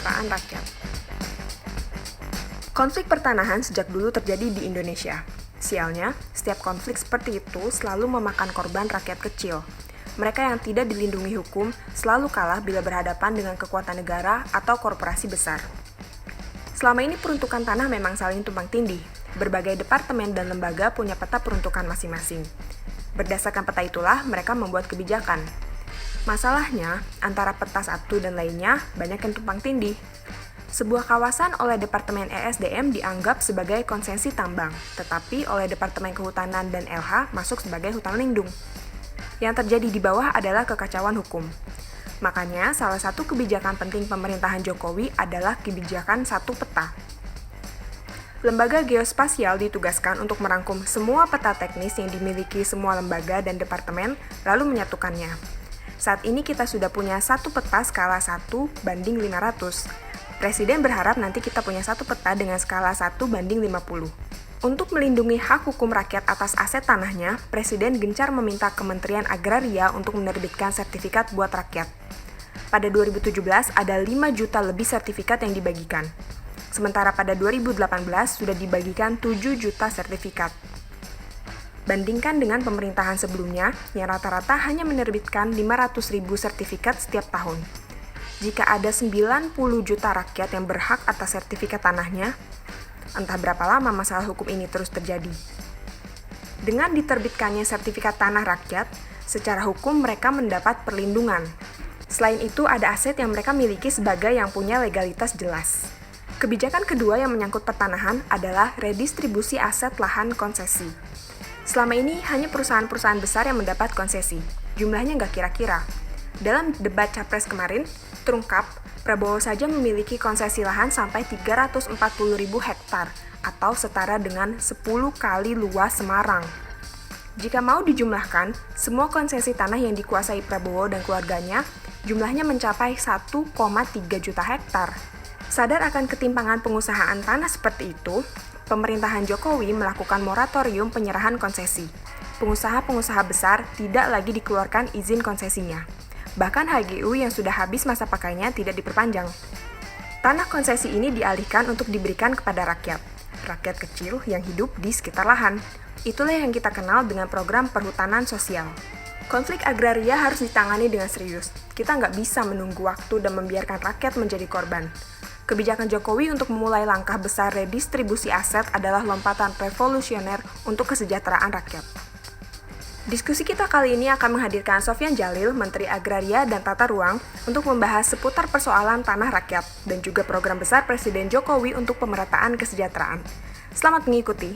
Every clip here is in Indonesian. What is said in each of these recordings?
kesejahteraan rakyat. Konflik pertanahan sejak dulu terjadi di Indonesia. Sialnya, setiap konflik seperti itu selalu memakan korban rakyat kecil. Mereka yang tidak dilindungi hukum selalu kalah bila berhadapan dengan kekuatan negara atau korporasi besar. Selama ini peruntukan tanah memang saling tumpang tindih. Berbagai departemen dan lembaga punya peta peruntukan masing-masing. Berdasarkan peta itulah mereka membuat kebijakan. Masalahnya, antara peta satu dan lainnya banyak yang tumpang tindih. Sebuah kawasan oleh Departemen ESDM dianggap sebagai konsesi tambang, tetapi oleh Departemen Kehutanan dan LH masuk sebagai hutan lindung. Yang terjadi di bawah adalah kekacauan hukum. Makanya, salah satu kebijakan penting pemerintahan Jokowi adalah kebijakan satu peta. Lembaga geospasial ditugaskan untuk merangkum semua peta teknis yang dimiliki semua lembaga dan departemen, lalu menyatukannya. Saat ini kita sudah punya satu peta skala 1:500. Presiden berharap nanti kita punya satu peta dengan skala 1:50. Untuk melindungi hak hukum rakyat atas aset tanahnya, Presiden gencar meminta Kementerian Agraria untuk menerbitkan sertifikat buat rakyat. Pada 2017, ada 5 juta lebih sertifikat yang dibagikan. Sementara pada 2018, sudah dibagikan 7 juta sertifikat. Bandingkan dengan pemerintahan sebelumnya, yang rata-rata hanya menerbitkan 500.000 sertifikat setiap tahun. Jika ada 90 juta rakyat yang berhak atas sertifikat tanahnya, entah berapa lama masalah hukum ini terus terjadi. Dengan diterbitkannya sertifikat tanah rakyat, secara hukum mereka mendapat perlindungan. Selain itu, ada aset yang mereka miliki sebagai yang punya legalitas jelas. Kebijakan kedua yang menyangkut pertanahan adalah redistribusi aset lahan konsesi. Selama ini, hanya perusahaan-perusahaan besar yang mendapat konsesi. Jumlahnya nggak kira-kira. Dalam debat Capres kemarin, terungkap Prabowo saja memiliki konsesi lahan sampai 340.000 hektar atau setara dengan 10 kali luas Semarang. Jika mau dijumlahkan, semua konsesi tanah yang dikuasai Prabowo dan keluarganya jumlahnya mencapai 1,3 juta hektar. Sadar akan ketimpangan pengusahaan tanah seperti itu, pemerintahan Jokowi melakukan moratorium penyerahan konsesi. Pengusaha-pengusaha besar tidak lagi dikeluarkan izin konsesinya. Bahkan HGU yang sudah habis masa pakainya tidak diperpanjang. Tanah konsesi ini dialihkan untuk diberikan kepada rakyat kecil yang hidup di sekitar lahan. Itulah yang kita kenal dengan program perhutanan sosial. Konflik agraria harus ditangani dengan serius. Kita nggak bisa menunggu waktu dan membiarkan rakyat menjadi korban. Kebijakan Jokowi untuk memulai langkah besar redistribusi aset adalah lompatan revolusioner untuk kesejahteraan rakyat. Diskusi kita kali ini akan menghadirkan Sofyan Djalil, Menteri Agraria dan Tata Ruang, untuk membahas seputar persoalan tanah rakyat dan juga program besar Presiden Jokowi untuk pemerataan kesejahteraan. Selamat mengikuti.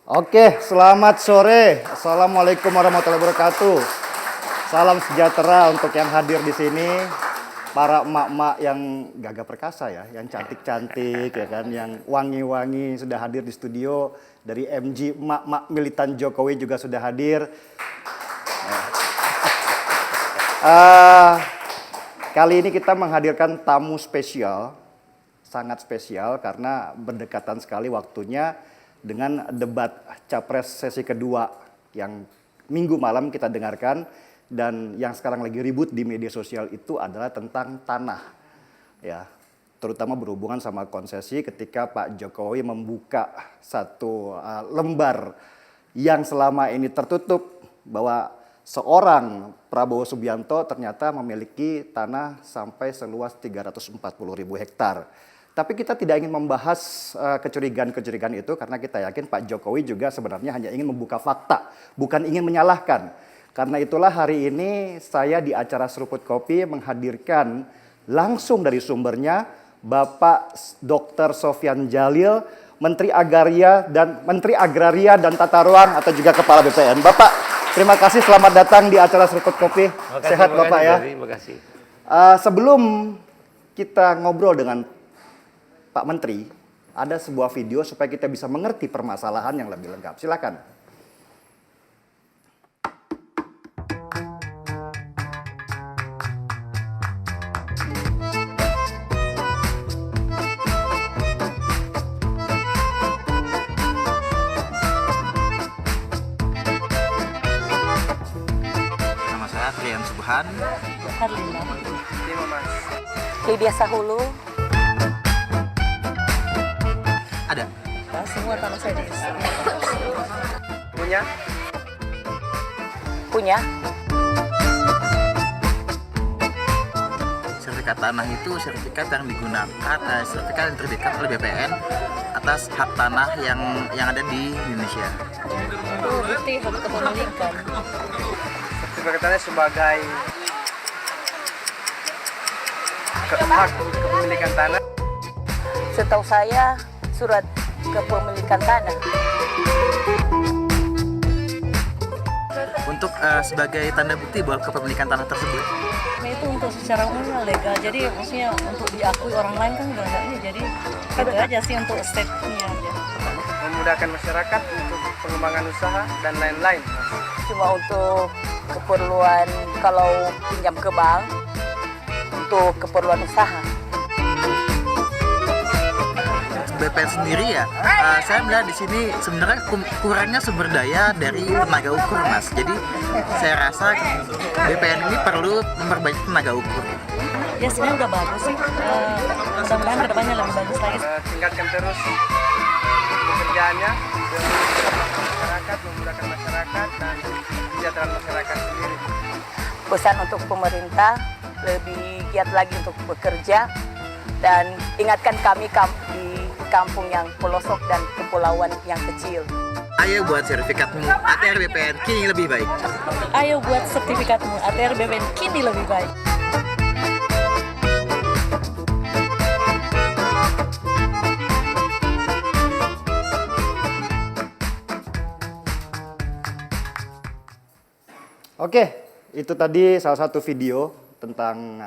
Oke, selamat sore. Assalamualaikum warahmatullahi wabarakatuh. Salam sejahtera untuk yang hadir di sini, para emak-emak yang gagah perkasa ya, yang cantik-cantik ya kan, yang wangi-wangi sudah hadir di studio. Dari MG emak-emak militan Jokowi juga sudah hadir. Kali ini kita menghadirkan tamu spesial, sangat spesial karena berdekatan sekali waktunya dengan debat Capres sesi kedua yang minggu malam kita dengarkan, dan yang sekarang lagi ribut di media sosial itu adalah tentang tanah. Ya, terutama berhubungan sama konsesi ketika Pak Jokowi membuka satu lembar yang selama ini tertutup bahwa seorang Prabowo Subianto ternyata memiliki tanah sampai seluas 340.000 hektar. Tapi kita tidak ingin membahas kecurigaan-kecurigaan itu karena kita yakin Pak Jokowi juga sebenarnya hanya ingin membuka fakta, bukan ingin menyalahkan. Karena itulah hari ini saya di acara Seruput Kopi menghadirkan langsung dari sumbernya Bapak Dr. Sofyan Djalil, Menteri Agraria dan Tata Ruang atau juga Kepala BPN. Bapak, terima kasih, selamat datang di acara Seruput Kopi. Sehat Bapak ya. Terima kasih. Sebelum kita ngobrol dengan Pak Menteri, ada sebuah video supaya kita bisa mengerti permasalahan yang lebih lengkap. Silakan. Nama saya Trian Subhan. Harlina. Lydia Sahulu. Ada. Semua tanah saya di Punya. Sertifikat tanah itu sertifikat yang digunakan, sertifikat yang terbitkan oleh BPN atas hak tanah yang ada di Indonesia. itu bukti hak kepemilikan. Sertifikatannya sebagai hak kepemilikan tanah. Setahu saya surat kepemilikan tanah. Untuk sebagai tanda bukti bahwa kepemilikan tanah tersebut. Nah, itu untuk secara umumnya legal. Jadi maksudnya untuk diakui orang lain kan nggak ada ini. Jadi itu aja sih untuk stepnya aja. Memudahkan masyarakat untuk pengembangan usaha dan lain-lain. Cuma untuk keperluan kalau pinjam ke bank, untuk keperluan usaha. BPN sendiri ya, saya melihat di sini sebenarnya kurangnya sumber daya dari tenaga ukur, Mas. Jadi saya rasa BPN ini perlu memperbaiki tenaga ukur. Ya sebenarnya udah bagus sih. Mudah-mudahan kedepannya lebih bagus lagi. Tingkatkan terus pekerjaannya demi masyarakat, memudahkan masyarakat dan kesejahteraan masyarakat sendiri. Pesan untuk pemerintah lebih giat lagi untuk bekerja dan ingatkan kami di kampung yang pelosok dan kepulauan yang kecil. Ayo buat sertifikatmu ATR BPN kini lebih baik. Ayo buat sertifikatmu ATR BPN kini lebih baik. Oke, itu tadi salah satu video tentang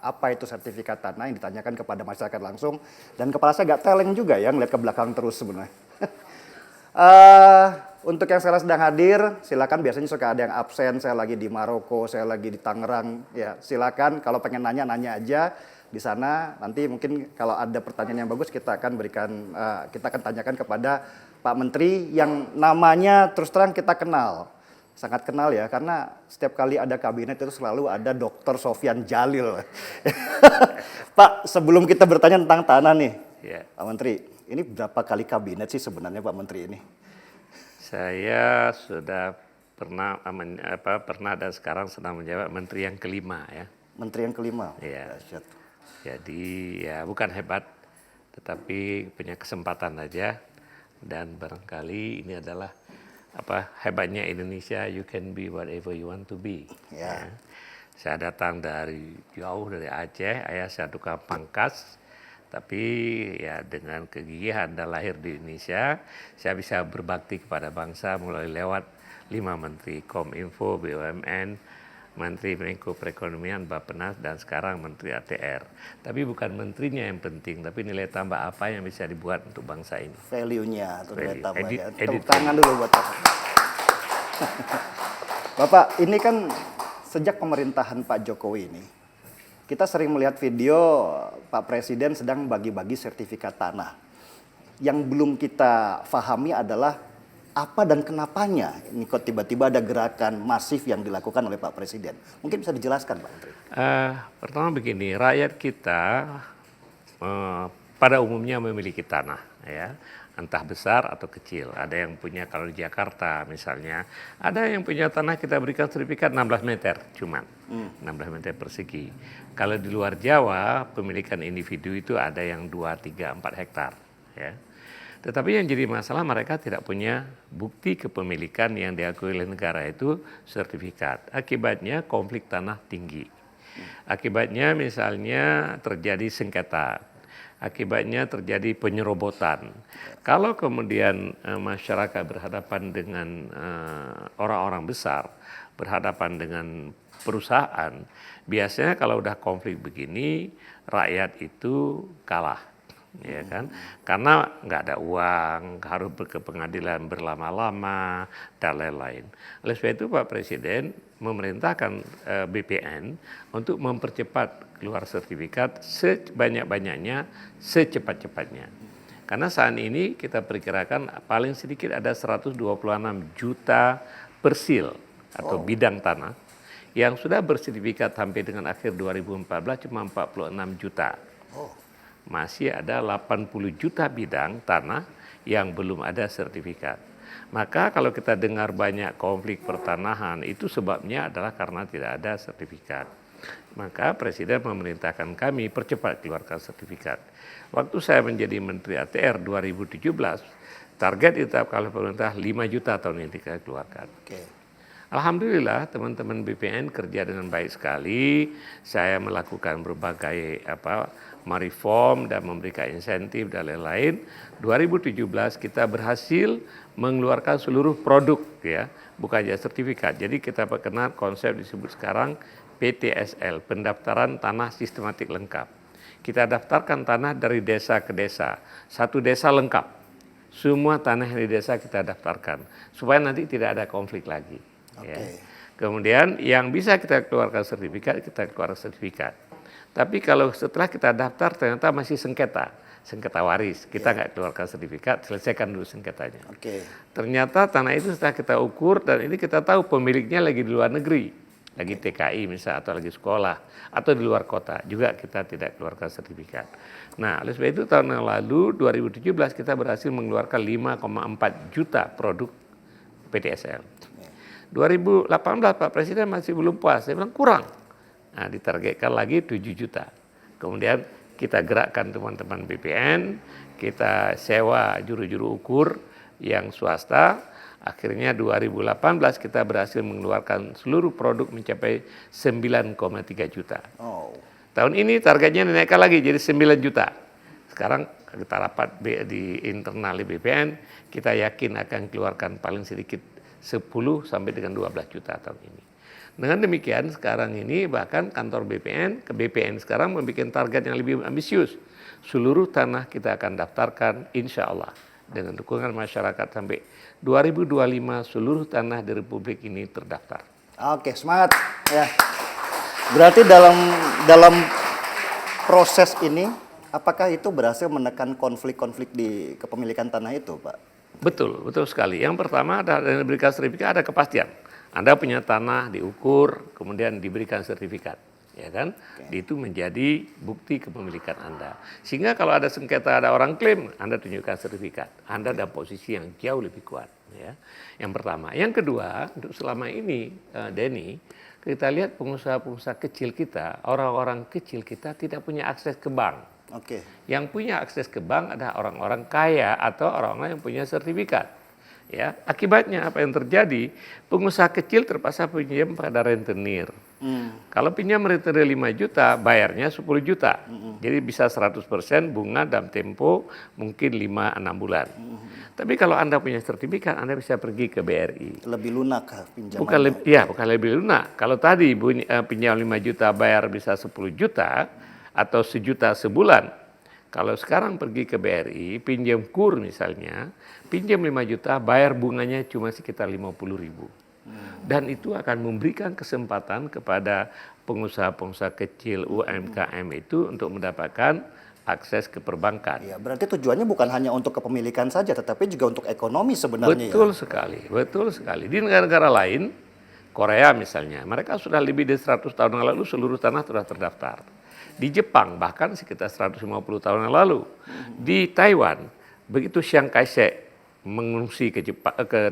apa itu sertifikat tanah yang ditanyakan kepada masyarakat langsung. Dan kepala saya agak teleng juga ya ngeliat ke belakang terus sebenarnya. Untuk yang sekarang sedang hadir, silakan. Biasanya suka ada yang absen, saya lagi di Maroko, saya lagi di Tangerang. Ya, silakan kalau pengen nanya aja di sana. Nanti mungkin kalau ada pertanyaan yang bagus kita akan tanyakan kepada Pak Menteri yang namanya terus terang kita kenal. Sangat kenal ya, karena setiap kali ada kabinet itu selalu ada Dr. Sofyan Djalil. Pak, sebelum kita bertanya tentang tanah nih, Pak Menteri, ini berapa kali kabinet sih sebenarnya Pak Menteri ini? Saya sudah pernah dan sekarang sedang menjabat Menteri yang kelima ya. Menteri yang kelima? Iya. Dahsyat. Jadi ya bukan hebat, tetapi punya kesempatan aja. Dan barangkali ini adalah hebatnya Indonesia, you can be whatever you want to be. Ya. Saya datang dari jauh dari Aceh, ayah saya tukang pangkas. Tapi ya dengan kegigihan dan lahir di Indonesia, saya bisa berbakti kepada bangsa mulai lewat 5 menteri, Kominfo, BUMN, Menteri Menko Perekonomian, Bappenas, dan sekarang Menteri ATR. Tapi bukan menterinya yang penting, tapi nilai tambah apa yang bisa dibuat untuk bangsa ini. Value-nya atau nilai tambahnya. Tepuk Edit. tangan dulu buat Bapak. Bapak, ini kan sejak pemerintahan Pak Jokowi ini, kita sering melihat video Pak Presiden sedang bagi-bagi sertifikat tanah. Yang belum kita pahami adalah apa dan kenapanya ini kok tiba-tiba ada gerakan masif yang dilakukan oleh Pak Presiden. Mungkin bisa dijelaskan Pak Menteri. Pertama begini, rakyat kita pada umumnya memiliki tanah, ya, entah besar atau kecil. Ada yang punya, kalau di Jakarta misalnya, ada yang punya tanah kita berikan sertifikat 16 meter cuman, 16 meter persegi. Kalau di luar Jawa, pemilikan individu itu ada yang 2, 3, 4 hektar, ya. Tetapi yang jadi masalah mereka tidak punya bukti kepemilikan yang diakui oleh negara itu sertifikat. Akibatnya konflik tanah tinggi. Akibatnya misalnya terjadi sengketa. Akibatnya terjadi penyerobotan. Kalau kemudian masyarakat berhadapan dengan orang-orang besar, berhadapan dengan perusahaan, biasanya kalau udah konflik begini, rakyat itu kalah. ya kan? Karena nggak ada uang, harus ke pengadilan berlama-lama dan lain-lain. Oleh sebab itu Pak Presiden memerintahkan BPN untuk mempercepat keluar sertifikat sebanyak-banyaknya, secepat-cepatnya. Karena saat ini kita perkirakan paling sedikit ada 126 juta persil atau bidang tanah yang sudah bersertifikat sampai dengan akhir 2014 cuma 46 juta. Masih ada 80 juta bidang tanah yang belum ada sertifikat. Maka kalau kita dengar banyak konflik pertanahan itu sebabnya adalah karena tidak ada sertifikat. Maka Presiden memerintahkan kami percepat keluarkan sertifikat. Waktu saya menjadi Menteri ATR 2017, target ditetapkan oleh pemerintah 5 juta tahun ini kita keluarkan. Alhamdulillah teman-teman BPN kerja dengan baik sekali. Saya melakukan berbagai reform dan memberikan insentif dan lain-lain. 2017 kita berhasil mengeluarkan seluruh produk ya, bukan saja sertifikat. Jadi kita perkenal konsep disebut sekarang PTSL, pendaftaran tanah sistematik lengkap. Kita daftarkan tanah dari desa ke desa, satu desa lengkap. Semua tanah di desa kita daftarkan supaya nanti tidak ada konflik lagi. Ya. Kemudian yang bisa kita keluarkan sertifikat, kita keluarkan sertifikat. Tapi kalau setelah kita daftar ternyata masih sengketa waris, kita nggak keluarkan sertifikat, selesaikan dulu sengketanya. Ternyata tanah itu setelah kita ukur dan ini kita tahu pemiliknya lagi di luar negeri, lagi TKI misalnya atau lagi sekolah atau di luar kota, juga kita tidak keluarkan sertifikat. Nah, oleh sebab itu tahun yang lalu 2017 kita berhasil mengeluarkan 5,4 juta produk PTSL. 2018 Pak Presiden masih belum puas, saya bilang kurang. Nah, ditargetkan lagi 7 juta. Kemudian kita gerakkan teman-teman BPN, kita sewa juru-juru ukur yang swasta. Akhirnya 2018 kita berhasil mengeluarkan seluruh produk mencapai 9,3 juta. Tahun ini targetnya dinaikkan lagi jadi 9 juta. Sekarang kita rapat di internal di BPN, kita yakin akan keluarkan paling sedikit 10 sampai dengan 12 juta tahun ini. Dengan demikian sekarang ini bahkan kantor BPN sekarang membuat target yang lebih ambisius. Seluruh tanah kita akan daftarkan insya Allah dengan dukungan masyarakat sampai 2025 seluruh tanah di Republik ini terdaftar. Oke, semangat ya. Berarti dalam proses ini apakah itu berhasil menekan konflik-konflik di kepemilikan tanah itu, Pak? Betul sekali. Yang pertama adalah diberikan sertifikat ada kepastian. Anda punya tanah diukur, kemudian diberikan sertifikat, ya kan? Itu menjadi bukti kepemilikan Anda. Sehingga kalau ada sengketa, ada orang klaim, Anda tunjukkan sertifikat. Anda dalam posisi yang jauh lebih kuat, ya. Yang pertama. Yang kedua, untuk selama ini, Denny, kita lihat pengusaha-pengusaha kecil kita, orang-orang kecil kita tidak punya akses ke bank. Yang punya akses ke bank adalah orang-orang kaya atau orang-orang yang punya sertifikat. Ya, akibatnya apa yang terjadi? Pengusaha kecil terpaksa pinjam pada rentenir. Kalau pinjam rentenir 5 juta, bayarnya 10 juta. Jadi bisa 100% bunga dalam tempo mungkin 5-6 bulan. Tapi kalau Anda punya sertifikat, Anda bisa pergi ke BRI. Lebih lunak pinjamannya? Bukan lebih lunak. Kalau tadi pinjam 5 juta, bayar bisa 10 juta, atau 1 juta sebulan. Kalau sekarang pergi ke BRI, pinjam KUR misalnya, pinjam 5 juta, bayar bunganya cuma sekitar 50.000. Dan itu akan memberikan kesempatan kepada pengusaha-pengusaha kecil UMKM itu untuk mendapatkan akses ke perbankan. Ya, berarti tujuannya bukan hanya untuk kepemilikan saja, tetapi juga untuk ekonomi sebenarnya. Betul sekali. Di negara-negara lain, Korea misalnya, mereka sudah lebih dari 100 tahun yang lalu seluruh tanah sudah terdaftar. Di Jepang bahkan sekitar 150 tahun yang lalu. Di Taiwan, begitu Chiang Kai-shek mengungsi ke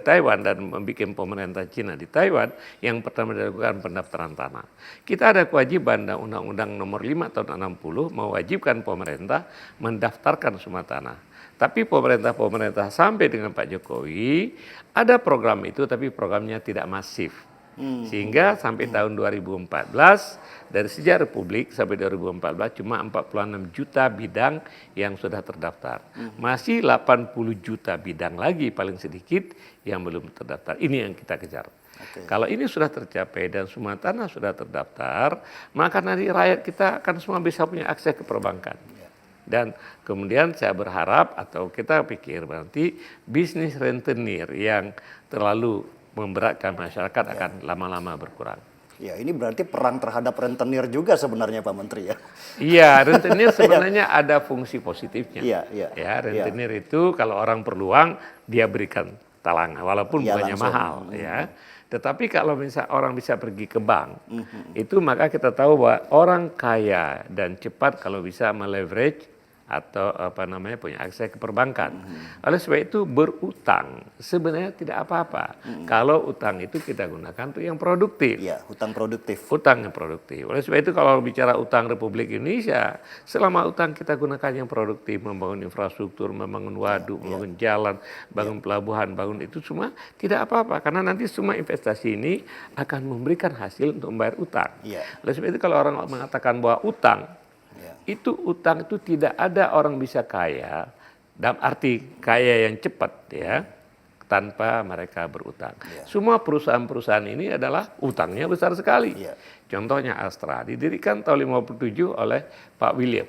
Taiwan dan membuat pemerintah Cina di Taiwan, yang pertama dilakukan pendaftaran tanah. Kita ada kewajiban dan Undang-Undang Nomor 5 tahun 60 mewajibkan pemerintah mendaftarkan semua tanah. Tapi pemerintah sampai dengan Pak Jokowi ada program itu, tapi programnya tidak masif. Sehingga sampai tahun 2014 dari sejak Republik sampai 2014 cuma 46 juta bidang yang sudah terdaftar. Masih 80 juta bidang lagi paling sedikit yang belum terdaftar. Ini yang kita kejar. Kalau ini sudah tercapai dan semua tanah sudah terdaftar, maka nanti rakyat kita akan semua bisa punya akses ke perbankan. Dan kemudian saya berharap atau kita pikir berarti bisnis rentenir yang terlalu memberatkan masyarakat akan lama-lama berkurang. Ya, ini berarti perang terhadap rentenir juga sebenarnya Pak Menteri ya. Iya, rentenir sebenarnya ada fungsi positifnya. Iya, iya. Ya, rentenir itu kalau orang perlu uang, dia berikan talangan walaupun Iya, bunganya langsung. mahal, ya. Tetapi kalau misal orang bisa pergi ke bank, itu maka kita tahu bahwa orang kaya dan cepat kalau bisa meleverage atau punya akses ke perbankan. Oleh sebab itu berutang sebenarnya tidak apa-apa. Kalau utang itu kita gunakan untuk yang produktif. Iya, hutang produktif. Utang yang produktif. Oleh sebab itu kalau bicara utang Republik Indonesia, selama utang kita gunakan yang produktif, membangun infrastruktur, membangun waduk, membangun jalan, bangun pelabuhan, bangun itu semua tidak apa-apa. Karena nanti semua investasi ini akan memberikan hasil untuk membayar utang. Iya. Oleh sebab itu kalau orang mengatakan bahwa utang, utang itu tidak ada orang bisa kaya, dalam arti kaya yang cepat ya, tanpa mereka berutang. Semua perusahaan-perusahaan ini adalah utangnya besar sekali. Contohnya Astra, didirikan tahun 57 oleh Pak William.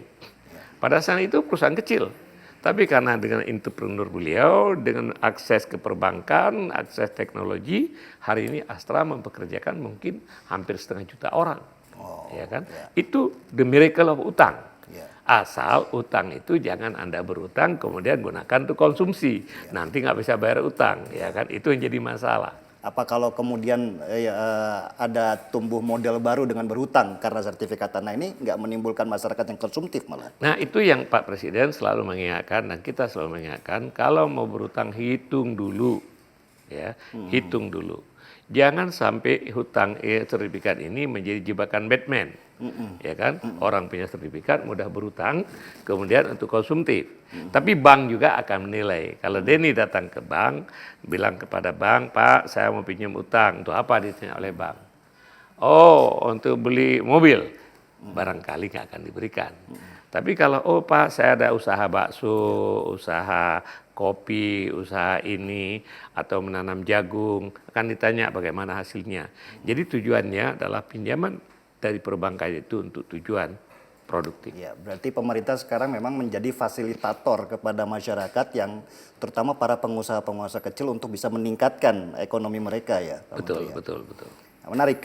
Pada saat itu perusahaan kecil. Tapi karena dengan entrepreneur beliau, dengan akses ke perbankan, akses teknologi, hari ini Astra mempekerjakan mungkin hampir 1,5 juta orang. Ya kan? Itu the miracle of utang. Asal utang itu jangan Anda berutang kemudian gunakan untuk konsumsi. Nanti nggak bisa bayar utang, ya kan? Itu yang jadi masalah. Apa kalau kemudian ada tumbuh model baru dengan berhutang karena sertifikat tanah ini nggak menimbulkan masyarakat yang konsumtif malah? Nah itu yang Pak Presiden selalu mengingatkan dan kita selalu mengingatkan, kalau mau berhutang hitung dulu, ya, hitung dulu. Jangan sampai hutang sertifikat ini menjadi jebakan Batman, ya kan? Orang punya sertifikat mudah berhutang, kemudian untuk konsumtif. Tapi bank juga akan menilai. Kalau Denny datang ke bank, bilang kepada bank, Pak, saya mau pinjam utang. Untuk apa ditanya oleh bank? Oh, untuk beli mobil. Barangkali nggak akan diberikan. Tapi kalau, oh Pak, saya ada usaha bakso, usaha kopi, usaha ini, atau menanam jagung, akan ditanya bagaimana hasilnya. Jadi tujuannya adalah pinjaman dari perbankan itu untuk tujuan produktif. Ya, berarti pemerintah sekarang memang menjadi fasilitator kepada masyarakat yang terutama para pengusaha-pengusaha kecil untuk bisa meningkatkan ekonomi mereka ya, Pak Betul, Menteri, ya? betul. Nah, menarik.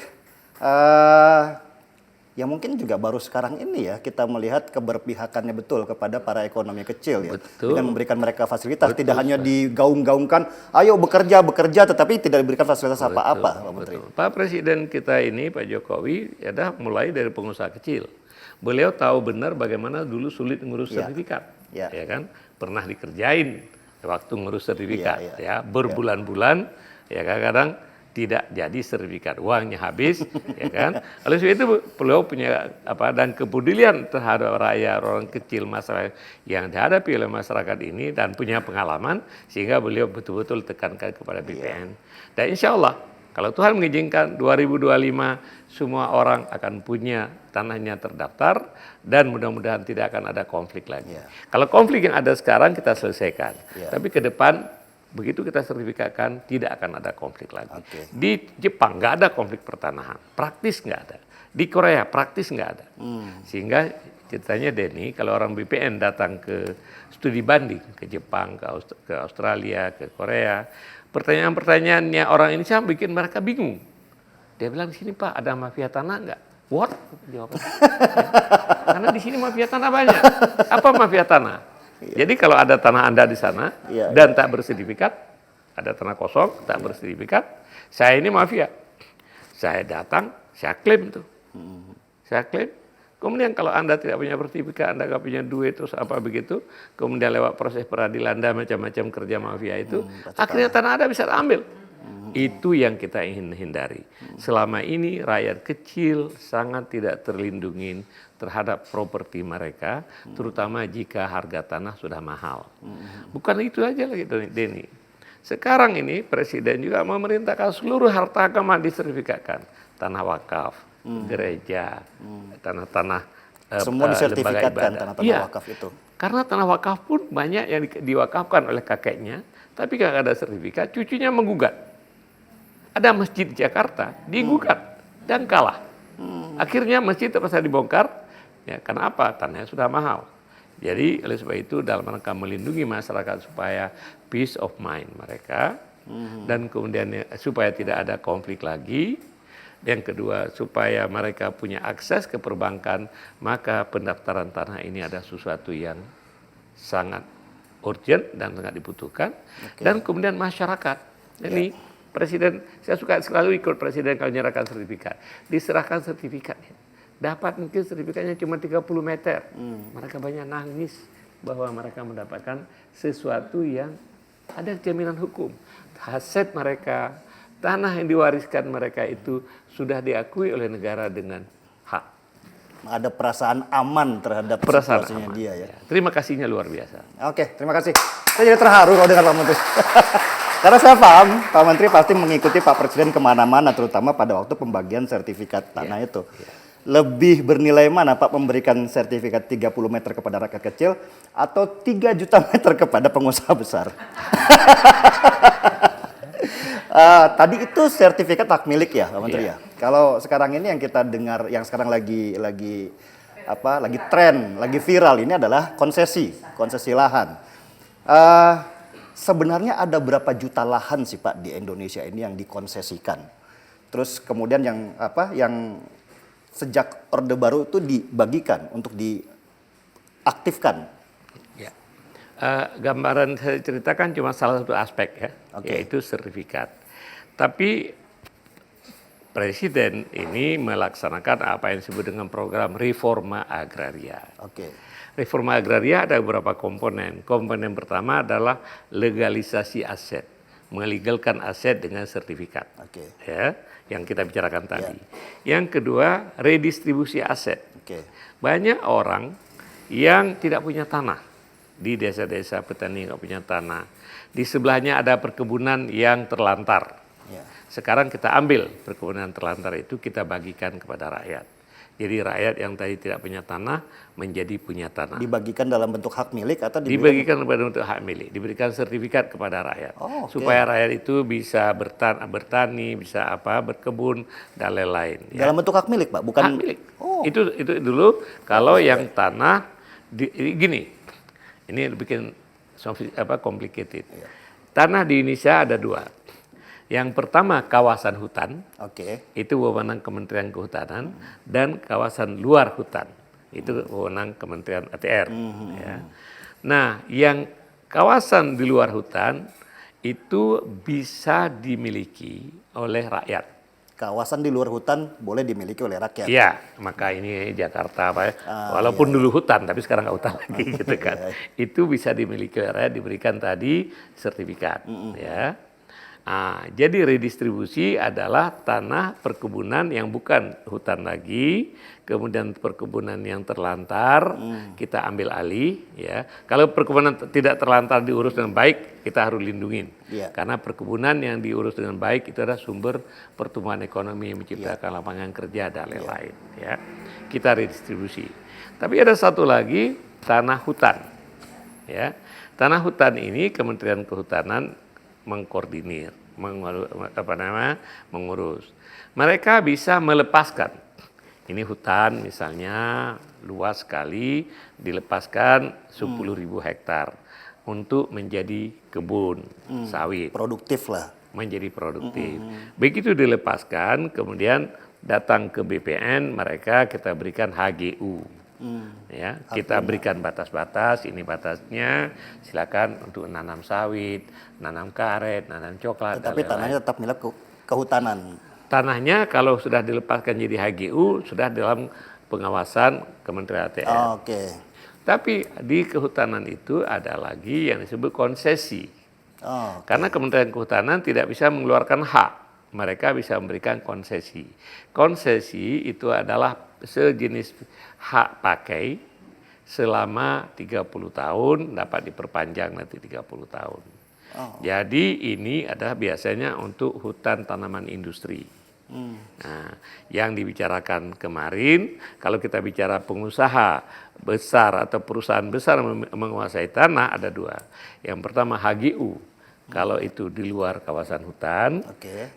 Ya mungkin juga baru sekarang ini ya kita melihat keberpihakannya betul kepada para ekonomi kecil ya. Betul. Dengan memberikan mereka fasilitas, Betul, tidak hanya digaung-gaungkan, ayo bekerja, tetapi tidak diberikan fasilitas apa-apa, Pak Menteri. Betul. Pak Presiden kita ini, Pak Jokowi, ya mulai dari pengusaha kecil. Beliau tahu benar bagaimana dulu sulit ngurus sertifikat, ya kan? Pernah dikerjain waktu ngurus sertifikat, ya berbulan-bulan, ya kadang-kadang tidak jadi sertifikat, uangnya habis, ya kan? Oleh sebab itu beliau punya dan kepedulian terhadap rakyat, orang kecil, masyarakat yang dihadapi oleh masyarakat ini dan punya pengalaman sehingga beliau betul-betul tekankan kepada BPN. Dan insya Allah kalau Tuhan mengizinkan 2025 semua orang akan punya tanahnya terdaftar dan mudah-mudahan tidak akan ada konflik lagi. Kalau konflik yang ada sekarang kita selesaikan, tapi ke depan begitu kita sertifikatkan tidak akan ada konflik lagi. Di Jepang nggak ada konflik pertanahan, praktis nggak ada. Di Korea praktis nggak ada. Sehingga ceritanya Denny, kalau orang BPN datang ke studi banding ke Jepang, ke Australia, ke Korea, pertanyaan-pertanyaannya orang Indonesia bikin mereka bingung. Dia bilang, di sini Pak ada mafia tanah nggak? What? Jawabnya. Karena di sini mafia tanah banyak. Apa mafia tanah? Jadi kalau ada tanah Anda di sana dan tak bersertifikat, ada tanah kosong, tak bersertifikat, saya ini mafia. Saya datang, saya klaim tuh. Saya klaim. Kemudian kalau Anda tidak punya sertifikat, Anda nggak punya duit, terus apa begitu, kemudian lewat proses peradilan Anda macam-macam kerja mafia itu, akhirnya tanah Anda bisa diambil. Itu yang kita ingin hindari. Selama ini rakyat kecil sangat tidak terlindungi terhadap properti mereka, terutama jika harga tanah sudah mahal. Bukan itu aja lagi, Denny. Sekarang ini Presiden juga memerintahkan seluruh harta agama disertifikatkan. Tanah wakaf, gereja, tanah-tanah semua disertifikatkan tanah-tanah wakaf itu. Karena tanah wakaf pun banyak yang diwakafkan oleh kakeknya, tapi kalau ada sertifikat, cucunya menggugat. Ada masjid di Jakarta digugat dan kalah. Akhirnya masjid terpaksa dibongkar. Ya, karena apa? Tanahnya sudah mahal. Jadi oleh sebab itu dalam rangka melindungi masyarakat supaya peace of mind mereka, dan kemudian supaya tidak ada konflik lagi. Yang kedua, supaya mereka punya akses ke perbankan, maka pendaftaran tanah ini ada sesuatu yang sangat urgent dan sangat dibutuhkan. Dan kemudian masyarakat, ini Presiden, saya suka selalu ikut Presiden kalau menyerahkan sertifikat. Diserahkan sertifikatnya. Dapat mungkin sertifikatnya cuma 30 meter. Mereka banyak nangis bahwa mereka mendapatkan sesuatu yang ada jaminan hukum. Aset mereka, tanah yang diwariskan mereka itu sudah diakui oleh negara dengan hak. Ada perasaan aman terhadap Perasaan situasinya aman. dia ya. Terima kasihnya luar biasa. Oke, terima kasih. Saya jadi terharu kalau dengar Pak Menteri. Karena saya paham Pak Menteri pasti mengikuti Pak Presiden kemana-mana, terutama pada waktu pembagian sertifikat tanah itu. Lebih bernilai mana Pak memberikan sertifikat 30 meter kepada rakyat kecil atau 3 juta meter kepada pengusaha besar? Tadi itu sertifikat hak milik ya Pak Menteri ya. Kalau sekarang ini yang kita dengar, yang sekarang lagi tren, lagi viral ini adalah konsesi lahan. Sebenarnya ada berapa juta lahan sih Pak di Indonesia ini yang dikonsesikan? Terus kemudian yang sejak Orde Baru itu dibagikan untuk diaktifkan. Ya. Gambaran saya ceritakan cuma salah satu aspek ya, yaitu sertifikat. Tapi Presiden ini melaksanakan apa yang disebut dengan program reforma agraria. Reforma agraria ada beberapa komponen. Komponen pertama adalah legalisasi aset, melegalkan aset dengan sertifikat. Ya, yang kita bicarakan tadi. Yang kedua, redistribusi aset. Banyak orang yang tidak punya tanah. Di desa-desa petani nggak punya tanah. Di sebelahnya ada perkebunan yang terlantar. Sekarang kita ambil perkebunan terlantar itu, kita bagikan kepada rakyat. Jadi rakyat yang tadi tidak punya tanah menjadi punya tanah. Dibagikan dalam bentuk hak milik atau dibagikan dalam bentuk hak milik, diberikan sertifikat kepada rakyat. Supaya rakyat itu bisa bertani, bisa berkebun dan lain-lain. Dalam bentuk hak milik Pak, bukan hak milik. Itu dulu kalau yang tanah gini. Ini bikin complicated. Tanah di Indonesia ada 2. Yang pertama kawasan hutan, itu wewenang Kementerian Kehutanan, dan kawasan luar hutan, itu wewenang Kementerian ATR. Ya. Nah, yang kawasan di luar hutan itu bisa dimiliki oleh rakyat. Kawasan di luar hutan boleh dimiliki oleh rakyat. Iya, maka ini Jakarta walaupun dulu hutan, tapi sekarang nggak hutan lagi gitu kan. Itu bisa dimiliki oleh rakyat, diberikan tadi sertifikat. Ya. Jadi redistribusi adalah tanah perkebunan yang bukan hutan lagi, kemudian perkebunan yang terlantar kita ambil alih. Ya, kalau perkebunan tidak terlantar diurus dengan baik, kita harus lindungin. Karena perkebunan yang diurus dengan baik itu adalah sumber pertumbuhan ekonomi, menciptakan lapangan kerja dan lain-lain. Ya, kita redistribusi. Tapi ada satu lagi, tanah hutan. Ya, tanah hutan ini Kementerian Kehutanan mengkoordinir, mengurus. Mereka bisa melepaskan. Ini hutan misalnya luas sekali, dilepaskan 10.000 hektar untuk menjadi kebun sawit. Produktif lah. Menjadi produktif. Begitu dilepaskan, kemudian datang ke BPN, kita berikan HGU. Ya, kita berikan batas-batas, ini batasnya, silakan untuk nanam sawit, nanam karet, nanam coklat. Tapi tanahnya tetap milik kehutanan. Tanahnya kalau sudah dilepaskan jadi HGU, sudah dalam pengawasan Kementerian ATR. Tapi di kehutanan itu ada lagi yang disebut konsesi. Karena Kementerian Kehutanan tidak bisa mengeluarkan hak, mereka bisa memberikan konsesi. Konsesi itu adalah sejenis hak pakai selama 30 tahun, dapat diperpanjang nanti 30 tahun. Jadi ini adalah biasanya untuk hutan tanaman industri. Nah, yang dibicarakan kemarin, kalau kita bicara pengusaha besar atau perusahaan besar menguasai tanah, ada 2. Yang pertama HGU, kalau itu di luar kawasan hutan.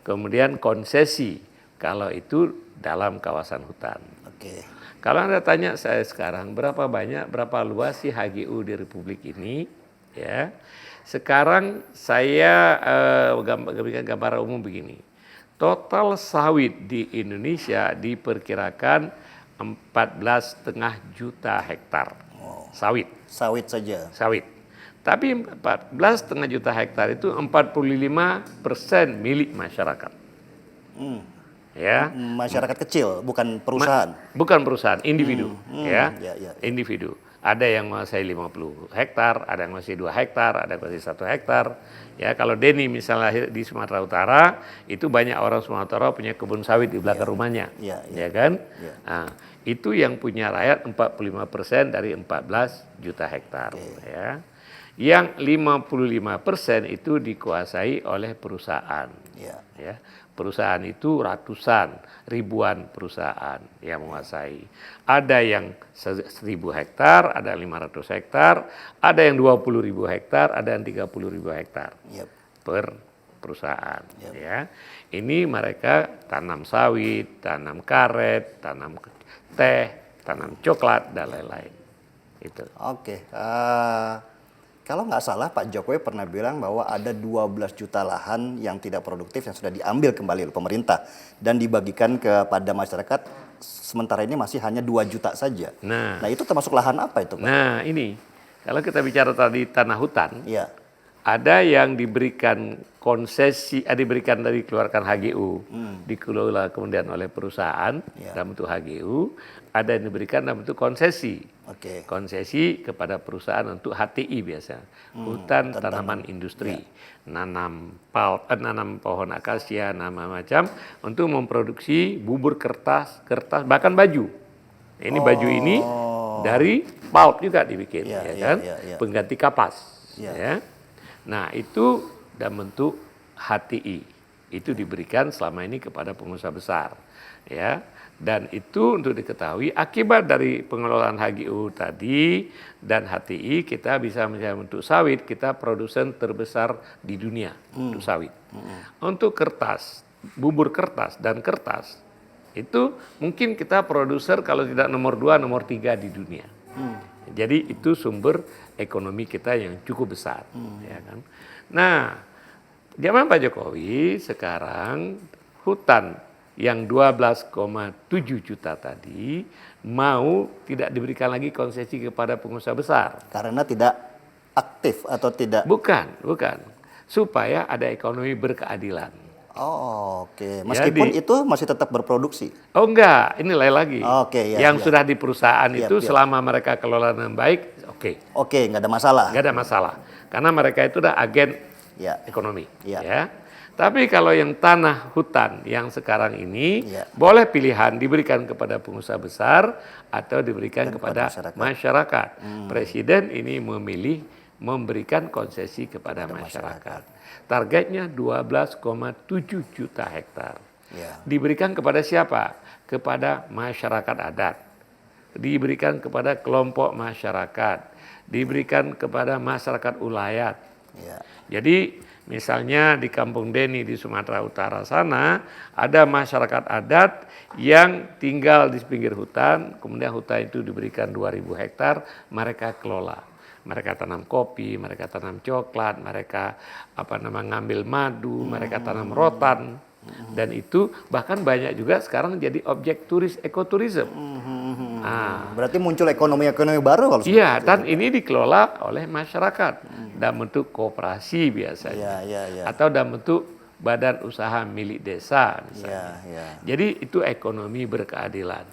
Kemudian konsesi, kalau itu dalam kawasan hutan. Oke. Kalau Anda tanya saya sekarang berapa luas sih HGU di Republik ini, ya. Sekarang saya berikan gambaran umum begini. Total sawit di Indonesia diperkirakan 14,5 juta hektar. Sawit. Sawit saja. Sawit. Tapi 14,5 juta hektar itu 45% milik masyarakat. Ya. Masyarakat kecil, bukan perusahaan. Bukan perusahaan, individu, ya. Ya. Individu. Ada yang menguasai 50 hektar, ada yang menguasai 2 hektar, ada yang menguasai 1 hektar. Ya, kalau Denny misalnya di Sumatera Utara, itu banyak orang Sumatera punya kebun sawit di belakang rumahnya. Ya kan? Nah, itu yang punya rakyat 45% dari 14 juta hektar, ya. Yang 55% itu dikuasai oleh perusahaan. Ya. Perusahaan itu ratusan, ribuan perusahaan yang menguasai. Ada yang 1.000 hektar, ada 500 hektar, ada yang 20.000 hektar, ada yang 30.000 hektar per perusahaan. Ya. Ini mereka tanam sawit, tanam karet, tanam teh, tanam coklat, dan lain-lain. Itu. Oke. Kalau nggak salah Pak Jokowi pernah bilang bahwa ada 12 juta lahan yang tidak produktif yang sudah diambil kembali oleh pemerintah dan dibagikan kepada masyarakat, sementara ini masih hanya 2 juta saja. Nah itu termasuk lahan apa itu Pak? Nah ini, kalau kita bicara tadi tanah hutan, ada yang diberikan konsesi, diberikan dari keluarkan HGU, dikelola kemudian oleh perusahaan dalam bentuk HGU, ada yang diberikan dalam bentuk konsesi. Konsesi kepada perusahaan untuk HTI biasa, hutan tanaman industri, nanam pohon akasia, macam untuk memproduksi bubur kertas, bahkan baju. Ini baju ini dari pulp juga dibikin, pengganti kapas. Ya. Nah itu dalam bentuk HTI, itu diberikan selama ini kepada pengusaha besar, ya. Dan itu untuk diketahui akibat dari pengelolaan HGU tadi dan HTI kita bisa menjadi untuk sawit, kita produsen terbesar di dunia untuk sawit. Untuk kertas, bubur kertas dan kertas itu mungkin kita produser kalau tidak nomor 2, nomor 3 di dunia. Jadi itu sumber ekonomi kita yang cukup besar, ya kan. Nah, zaman Pak Jokowi sekarang hutan yang 12,7 juta tadi mau tidak diberikan lagi konsesi kepada pengusaha besar. Karena tidak aktif atau tidak? Bukan. Supaya ada ekonomi berkeadilan. Oke. Meskipun itu masih tetap berproduksi? Oh enggak, ini lain lagi. Yang sudah di perusahaan itu selama mereka kelola dengan baik, oke, nggak ada masalah? Nggak ada masalah. Karena mereka itu udah agen ekonomi. Ya. Tapi kalau yang tanah hutan yang sekarang ini boleh pilihan diberikan kepada pengusaha besar atau diberikan kepada masyarakat. Presiden ini memilih memberikan konsesi kepada masyarakat. Targetnya 12,7 juta hektar. Diberikan kepada siapa? Kepada masyarakat adat. Diberikan kepada kelompok masyarakat. Diberikan kepada masyarakat ulayat. Jadi misalnya di Kampung Denny di Sumatera Utara sana ada masyarakat adat yang tinggal di pinggir hutan, kemudian hutan itu diberikan 2.000 hektar, mereka kelola. Mereka tanam kopi, mereka tanam coklat, mereka ngambil madu, mereka tanam rotan. Dan itu bahkan banyak juga sekarang jadi objek turis ekoturism. Berarti muncul ekonomi baru kalau seperti itu. Dan ini dikelola oleh masyarakat dalam bentuk koperasi biasanya. Atau dalam bentuk badan usaha milik desa misalnya. Jadi itu ekonomi berkeadilan.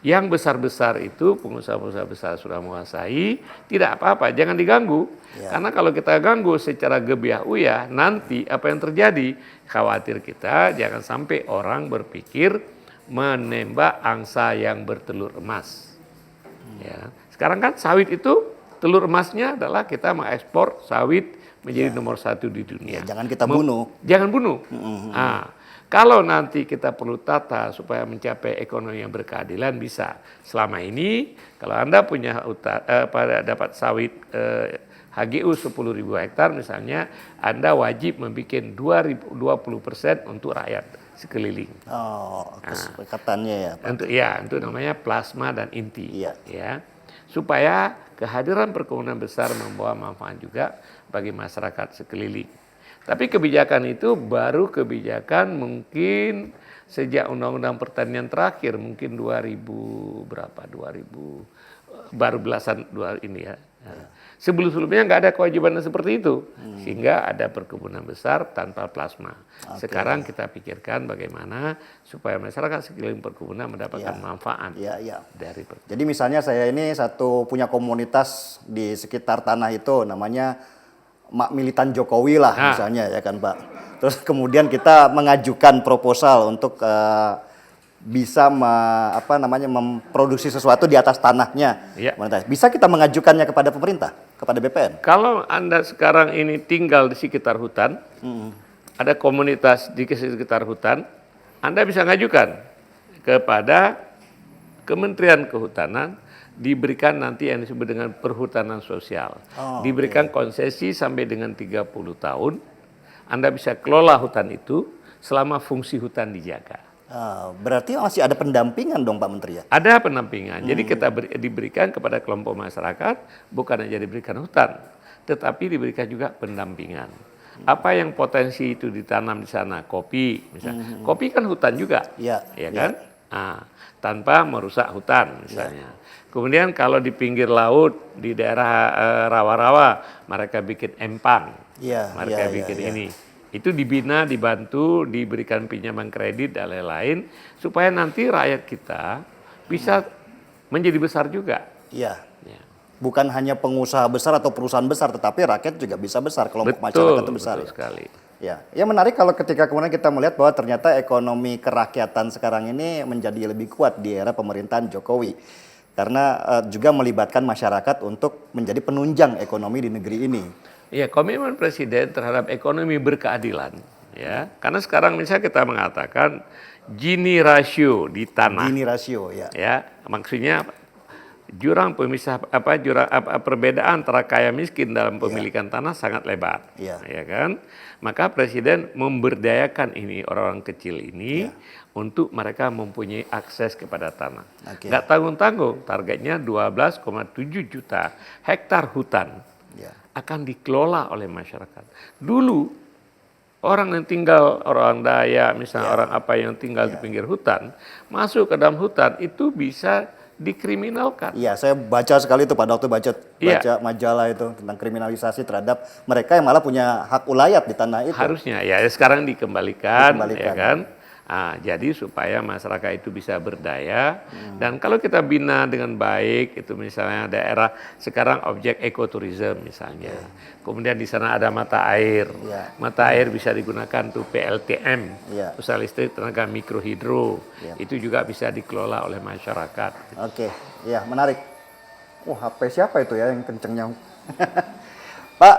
Yang besar-besar itu pengusaha-pengusaha besar sudah menguasai, tidak apa-apa, jangan diganggu. Karena kalau kita ganggu secara gebiah-uyah, nanti apa yang terjadi? Khawatir kita jangan sampai orang berpikir menembak angsa yang bertelur emas. Ya. Sekarang kan sawit itu telur emasnya adalah kita mengekspor sawit menjadi nomor 1 di dunia. Jangan kita bunuh. Jangan bunuh. Kalau nanti kita perlu tata supaya mencapai ekonomi yang berkeadilan bisa. Selama ini kalau Anda punya dapat sawit HGU 10.000 hektar misalnya, Anda wajib membuat 20% untuk rakyat sekeliling. Oh, kesepakatannya ya, Pak. Untuk namanya plasma dan inti. Iya. Ya. Supaya kehadiran perkebunan besar membawa manfaat juga bagi masyarakat sekeliling. Tapi kebijakan itu baru kebijakan mungkin sejak Undang-Undang Pertanian terakhir, mungkin 2000 berapa? 2000 baru belasan ini ya. Sebelum-sebelumnya nggak ada kewajiban seperti itu, sehingga ada perkebunan besar tanpa plasma. Sekarang kita pikirkan bagaimana supaya masyarakat sekeliling perkebunan mendapatkan manfaat dari perkebunan. Jadi misalnya saya ini punya komunitas di sekitar tanah itu, namanya Mak Militan Jokowi lah misalnya ya kan Pak. Terus kemudian kita mengajukan proposal untuk bisa memproduksi sesuatu di atas tanahnya. Ya. Bisa kita mengajukannya kepada pemerintah, kepada BPN? Kalau Anda sekarang ini tinggal di sekitar hutan, ada komunitas di sekitar hutan, Anda bisa ngajukan kepada Kementerian Kehutanan, diberikan nanti yang disebut dengan perhutanan sosial. Diberikan konsesi sampai dengan 30 tahun, Anda bisa kelola hutan itu selama fungsi hutan dijaga. Berarti masih ada pendampingan dong Pak Menteri ya? Ada pendampingan. Jadi kita diberikan kepada kelompok masyarakat, bukan hanya diberikan hutan, tetapi diberikan juga pendampingan. Apa yang potensi itu ditanam di sana? Kopi misalnya. Kopi kan hutan juga, ya kan? Tanpa merusak hutan misalnya. Kemudian kalau di pinggir laut, di daerah rawa-rawa, mereka bikin empang, mereka bikin ini. Itu dibina, dibantu, diberikan pinjaman kredit dan lain-lain, supaya nanti rakyat kita bisa menjadi besar juga. Iya. Bukan hanya pengusaha besar atau perusahaan besar, tetapi rakyat juga bisa besar, kelompok masyarakat itu besar. Betul sekali. Ya menarik kalau ketika kemudian kita melihat bahwa ternyata ekonomi kerakyatan sekarang ini menjadi lebih kuat di era pemerintahan Jokowi. Karena juga melibatkan masyarakat untuk menjadi penunjang ekonomi di negeri ini. Ya, komitmen Presiden terhadap ekonomi berkeadilan, ya. Karena sekarang misalnya kita mengatakan Gini rasio di tanah. Gini rasio, ya. Ya, maksudnya jurang pemisah perbedaan antara kaya miskin dalam pemilikan tanah sangat lebar, ya kan? Maka Presiden memberdayakan ini orang-orang kecil ini untuk mereka mempunyai akses kepada tanah. Nggak tanggung-tanggung, targetnya 12,7 juta hektar hutan akan dikelola oleh masyarakat. Dulu orang yang tinggal, orang Dayak misalnya, orang apa yang tinggal di pinggir hutan, masuk ke dalam hutan itu bisa dikriminalkan. Iya, saya baca sekali itu pada waktu baca majalah itu tentang kriminalisasi terhadap mereka yang malah punya hak ulayat di tanah itu. Harusnya ya, sekarang dikembalikan. Ya kan? Jadi supaya masyarakat itu bisa berdaya, dan kalau kita bina dengan baik, itu misalnya daerah sekarang objek ekoturism misalnya, kemudian di sana ada mata air, mata air bisa digunakan tuh PLTM, usaha listrik tenaga mikrohidro, itu juga bisa dikelola oleh masyarakat. Oke, iya menarik. HP siapa itu ya yang kencengnya? Pak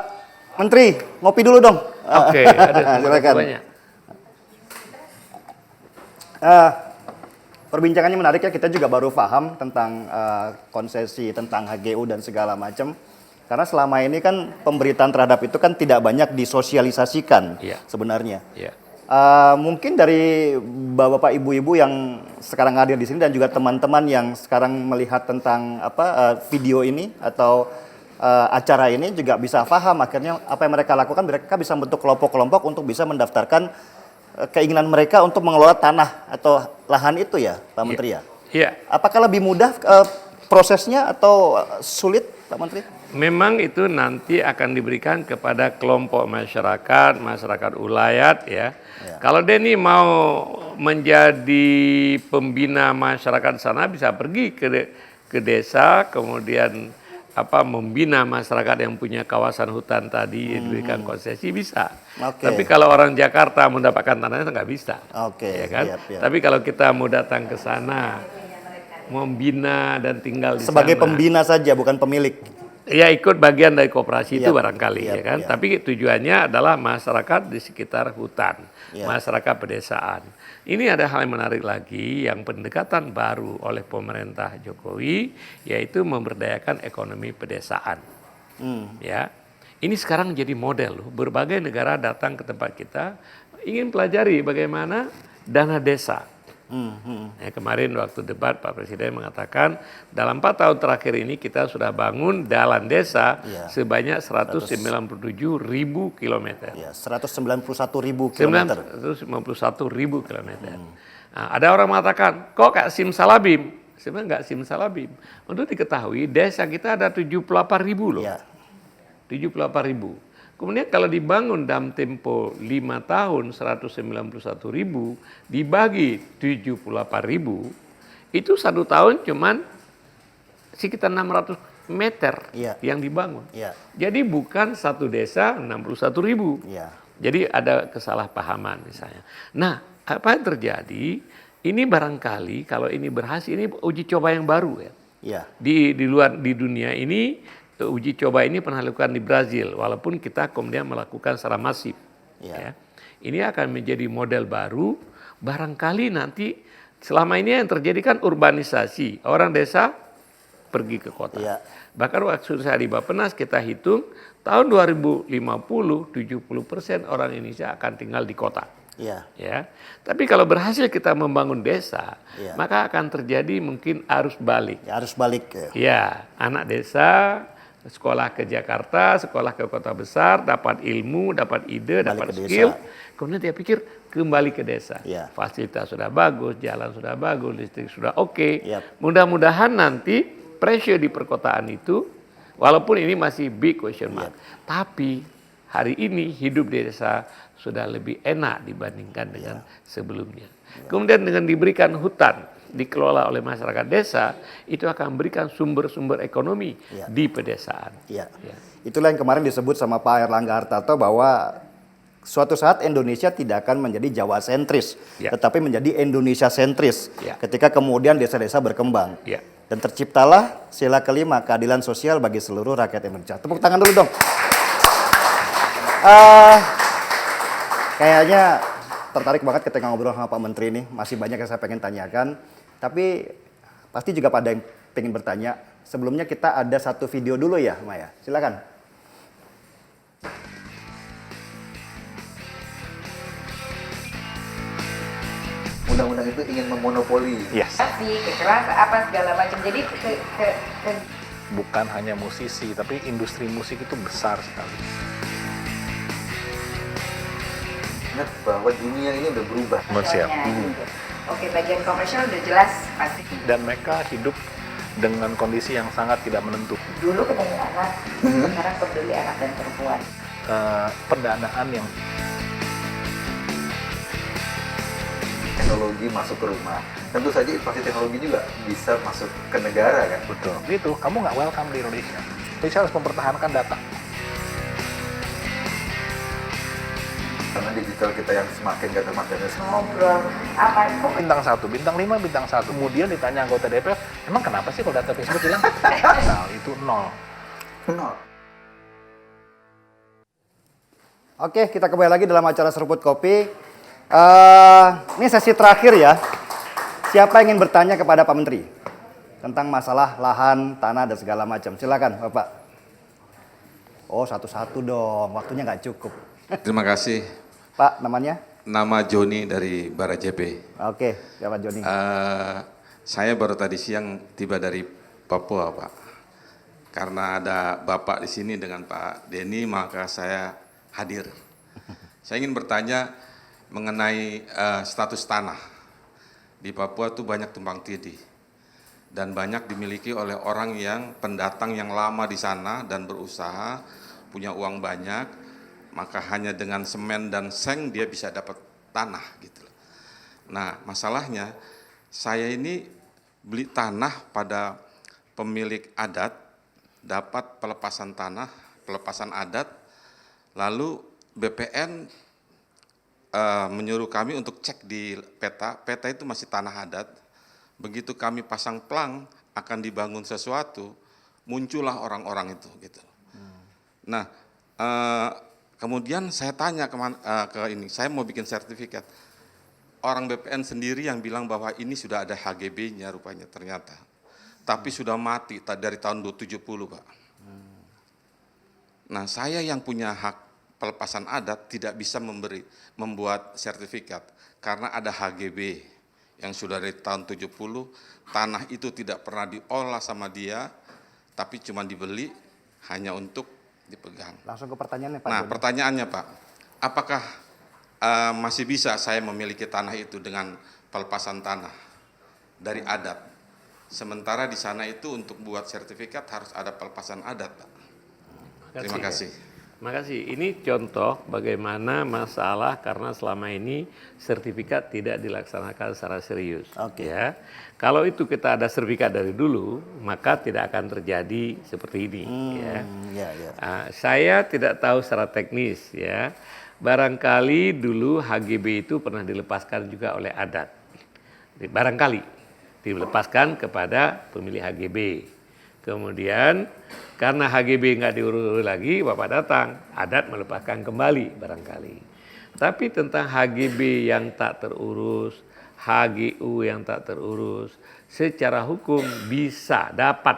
Menteri, ngopi dulu dong. Oke, silakan. Banyak. Perbincangannya menarik ya, kita juga baru paham tentang konsesi, tentang HGU dan segala macam. Karena selama ini kan pemberitaan terhadap itu kan tidak banyak disosialisasikan sebenarnya. Mungkin dari bapak-bapak, ibu-ibu yang sekarang hadir di sini dan juga teman-teman yang sekarang melihat tentang video ini atau acara ini juga bisa paham akhirnya apa yang mereka lakukan. Mereka bisa bentuk kelompok-kelompok untuk bisa mendaftarkan keinginan mereka untuk mengelola tanah atau lahan itu ya, Pak Menteri ya? Iya. Apakah lebih mudah prosesnya atau sulit, Pak Menteri? Memang itu nanti akan diberikan kepada kelompok masyarakat ulayat ya. Kalau Denny mau menjadi pembina masyarakat sana, bisa pergi ke desa, kemudian membina masyarakat yang punya kawasan hutan tadi, diberikan konsesi bisa. Tapi kalau orang Jakarta mendapatkan tanahnya nggak bisa. Ya kan? Tapi kalau kita mau datang ke sana, membina dan tinggal di sana. Sebagai pembina saja, bukan pemilik. Ya, ikut bagian dari koperasi itu barangkali ya kan. Tapi tujuannya adalah masyarakat di sekitar hutan, masyarakat pedesaan. Ini ada hal yang menarik lagi, yang pendekatan baru oleh pemerintah Jokowi, yaitu memberdayakan ekonomi pedesaan. Ya, ini sekarang jadi model loh. Berbagai negara datang ke tempat kita ingin pelajari bagaimana dana desa. Ya, kemarin waktu debat Pak Presiden mengatakan dalam 4 tahun terakhir ini kita sudah bangun jalan desa sebanyak 197.000 kilometer. Ya, 191.000 kilometer. 191.000 kilometer. Nah, ada orang mengatakan, kok Kak Simsalabim? Sebenarnya nggak Simsalabim. Untuk diketahui, desa kita ada 78.000 loh. Ya. 78.000. Kemudian kalau dibangun dalam tempo 5 tahun 191.000 dibagi 78.000, itu 1 tahun cuman sekitar 600 meter yang dibangun. Jadi bukan satu desa 61.000. Jadi ada kesalahpahaman misalnya. Nah, apa yang terjadi? Ini barangkali kalau ini berhasil, ini uji coba yang baru ya. Di dunia ini uji coba ini pernah dilakukan di Brazil, walaupun kita kemudian melakukan secara masif. Ya. Ini akan menjadi model baru, barangkali nanti selama ini yang terjadi kan urbanisasi, orang desa pergi ke kota. Bahkan waktu saya di Bappenas kita hitung, tahun 2050, 70% orang Indonesia akan tinggal di kota. Ya. Tapi kalau berhasil kita membangun desa, maka akan terjadi mungkin arus balik. Arus balik. Ya, anak desa sekolah ke Jakarta, sekolah ke kota besar, dapat ilmu, dapat ide, dapat skill. Kemudian dia pikir kembali ke desa. Fasilitas sudah bagus, jalan sudah bagus, listrik sudah oke. Mudah-mudahan nanti pressure di perkotaan itu, walaupun ini masih big question mark, tapi hari ini hidup di desa sudah lebih enak dibandingkan dengan sebelumnya. Kemudian dengan diberikan hutan, dikelola oleh masyarakat desa, itu akan memberikan sumber-sumber ekonomi di pedesaan. Itulah yang kemarin disebut sama Pak Erlangga Hartarto bahwa suatu saat Indonesia tidak akan menjadi Jawa sentris, tetapi menjadi Indonesia sentris. Ketika kemudian desa-desa berkembang. Dan terciptalah sila kelima, keadilan sosial bagi seluruh rakyat Indonesia. Tepuk tangan dulu dong. Kayaknya tertarik banget ketika ngobrol sama Pak Menteri ini. Masih banyak yang saya pengen tanyakan. Tapi pasti juga pada yang pengen bertanya. Sebelumnya kita ada satu video dulu ya, Maya. Silakan. Undang-undang itu ingin memonopoli. Kekerasan apa segala macam. Jadi bukan hanya musisi, tapi industri musik itu besar sekali. Ingat bahwa dunia ini udah berubah. Siap. Oke, bagian komersial udah jelas pasti. Dan mereka hidup dengan kondisi yang sangat tidak menentu. Dulu peduli anak, sekarang peduli anak dan perempuan. Pendanaan yang teknologi masuk ke rumah. Tentu saja invasi teknologi juga bisa masuk ke negara kan. Betul. Itu kamu nggak welcome di Indonesia. Indonesia harus mempertahankan data. Karena digital kita yang semakin gak termakan. Ngobrol apa itu? Bintang 1, bintang 5, bintang 1. Kemudian ditanya anggota DPR, emang kenapa sih kalau data Facebook hilang? Nah, itu 0. Oke, kita kembali lagi dalam acara Seruput Kopi. Ini sesi terakhir ya. Siapa yang ingin bertanya kepada Pak Menteri tentang masalah lahan, tanah, dan segala macam? Silakan, Bapak. Oh, satu-satu dong. Waktunya nggak cukup. Terima kasih. Pak, namanya? Nama Joni dari Barajepe. Oke, Bapak Joni. Saya baru tadi siang tiba dari Papua, Pak. Karena ada Bapak di sini dengan Pak Denny, maka saya hadir. Saya ingin bertanya mengenai status tanah. Di Papua tuh banyak tumpang tindih dan banyak dimiliki oleh orang yang pendatang yang lama di sana dan berusaha, punya uang banyak, maka hanya dengan semen dan seng dia bisa dapat tanah gitu. Nah, masalahnya saya ini beli tanah pada pemilik adat, dapat pelepasan tanah, pelepasan adat, lalu BPN menyuruh kami untuk cek di peta itu masih tanah adat. Begitu kami pasang plang akan dibangun sesuatu, muncullah orang-orang itu gitu. Nah, kemudian saya tanya ke ini, saya mau bikin sertifikat. Orang BPN sendiri yang bilang bahwa ini sudah ada HGB-nya rupanya ternyata. Tapi sudah mati dari tahun 70, Pak. Nah, saya yang punya hak pelepasan adat tidak bisa membuat sertifikat karena ada HGB yang sudah dari tahun 70, tanah itu tidak pernah diolah sama dia, tapi cuma dibeli hanya untuk dipegang. Langsung ke pertanyaannya Pak. Nah, Joni. pertanyaannya Pak, apakah masih bisa saya memiliki tanah itu dengan pelepasan tanah dari adat? Sementara di sana itu untuk buat sertifikat harus ada pelepasan adat, Pak. Terima kasih. Terima kasih. Ini contoh bagaimana masalah karena selama ini sertifikat tidak dilaksanakan secara serius. Ya, kalau itu kita ada sertifikat dari dulu, maka tidak akan terjadi seperti ini. Saya tidak tahu secara teknis, ya. Barangkali dulu HGB itu pernah dilepaskan juga oleh adat. Barangkali dilepaskan kepada pemilik HGB. Kemudian karena HGB nggak diurus lagi, Bapak datang, adat melepaskan kembali barangkali. Tapi tentang HGB yang tak terurus, HGU yang tak terurus, secara hukum bisa dapat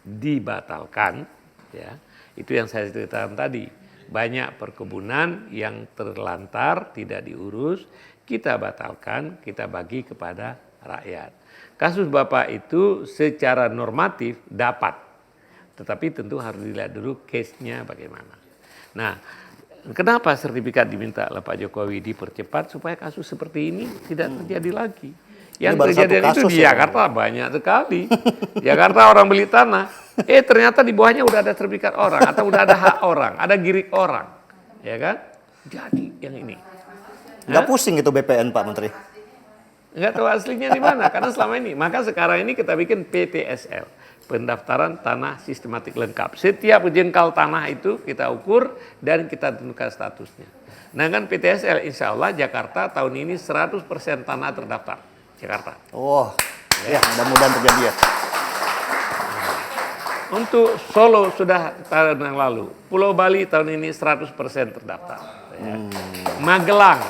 dibatalkan. Ya, itu yang saya ceritakan tadi. Banyak perkebunan yang terlantar, tidak diurus, kita batalkan, kita bagi kepada rakyat. Kasus Bapak itu secara normatif dapat, tetapi tentu harus dilihat dulu case-nya bagaimana. Nah, kenapa sertifikat diminta oleh Pak Jokowi dipercepat supaya kasus seperti ini tidak terjadi lagi. Yang terjadi itu di Jakarta banyak sekali. Jakarta orang beli tanah, ternyata di bawahnya udah ada sertifikat orang atau udah ada hak orang, ada girik orang, ya kan? Jadi yang ini. Nggak pusing itu BPN Pak Menteri? Nggak tahu aslinya di mana, karena selama ini. Maka sekarang ini kita bikin PTSL, pendaftaran tanah sistematik lengkap. Setiap jengkal tanah itu kita ukur dan kita tentukan statusnya. Nah kan PTSL, insya Allah Jakarta tahun ini 100% tanah terdaftar. Jakarta. Oh, ya mudah-mudahan terjadi ya. Untuk Solo sudah tahun yang lalu. Pulau Bali tahun ini 100% terdaftar. Ya. Magelang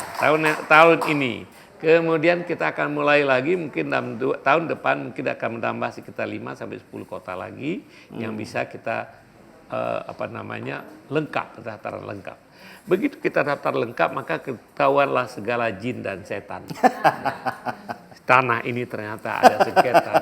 tahun ini. Kemudian kita akan mulai lagi mungkin dalam tahun depan mungkin akan menambah sekitar 5 sampai 10 kota lagi yang bisa kita lengkap, pendaftaran lengkap. Begitu kita daftar lengkap maka ketahuanlah segala jin dan setan. Tanah ini ternyata ada sengketa.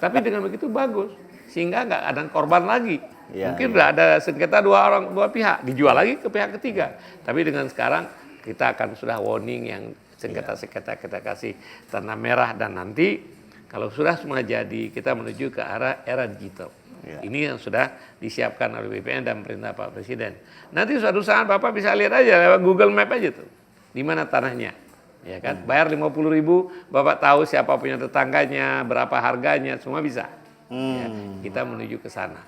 Tapi dengan begitu bagus sehingga nggak ada korban lagi. Mungkin udah ada sengketa dua pihak dijual lagi ke pihak ketiga. Tapi dengan sekarang kita akan sudah warning yang sengketa-sengketa kita kasih tanda merah dan nanti kalau sudah semua jadi kita menuju ke arah era digital. Ini yang sudah disiapkan oleh BPN dan perintah Pak Presiden. Nanti suatu saat Bapak bisa lihat aja lewat Google Map aja tuh di mana tanahnya, ya kan? Bayar 50.000, Bapak tahu siapa punya tetangganya, berapa harganya, semua bisa. Ya, kita menuju ke sana.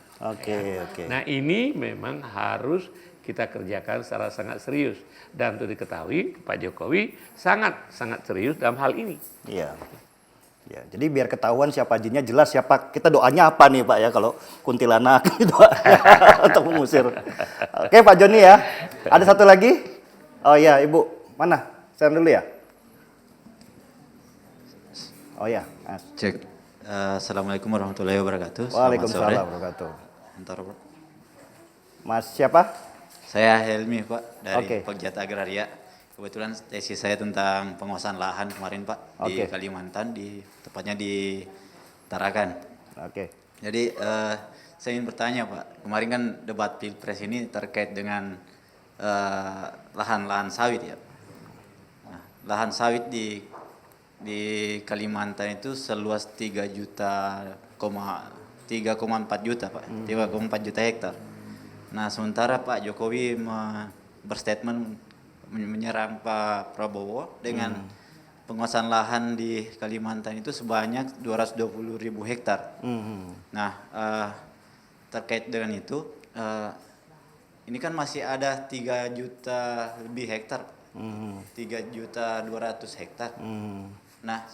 Nah ini memang harus kita kerjakan secara sangat serius dan untuk diketahui Pak Jokowi sangat serius dalam hal ini. Iya. Ya, jadi biar ketahuan siapa jinnya jelas siapa kita doanya apa nih Pak ya kalau kuntilanak gitu untuk mengusir. Oke Pak Joni ya. Ada satu lagi? Oh iya Ibu mana? Saya dulu ya. Oh ya. Cek. Assalamualaikum warahmatullahi wabarakatuh. Waalaikumsalam warahmatullahi wabarakatuh. Mas siapa? Saya Helmi Pak dari Pegiat Agraria. Kebetulan tesis saya tentang penguasaan lahan kemarin Pak di Kalimantan, tepatnya di Tarakan. Jadi saya ingin bertanya Pak, kemarin kan debat Pilpres ini terkait dengan lahan-lahan sawit ya. Nah, lahan sawit di Kalimantan itu seluas 3,4 juta Pak, 3,4 juta hektar. Nah sementara Pak Jokowi berstatement menyerang Pak Prabowo dengan penguasaan lahan di Kalimantan itu sebanyak 220.000 hektar. Nah terkait dengan itu, ini kan masih ada 3 juta lebih hektar, 3.200.000 hektar. Nah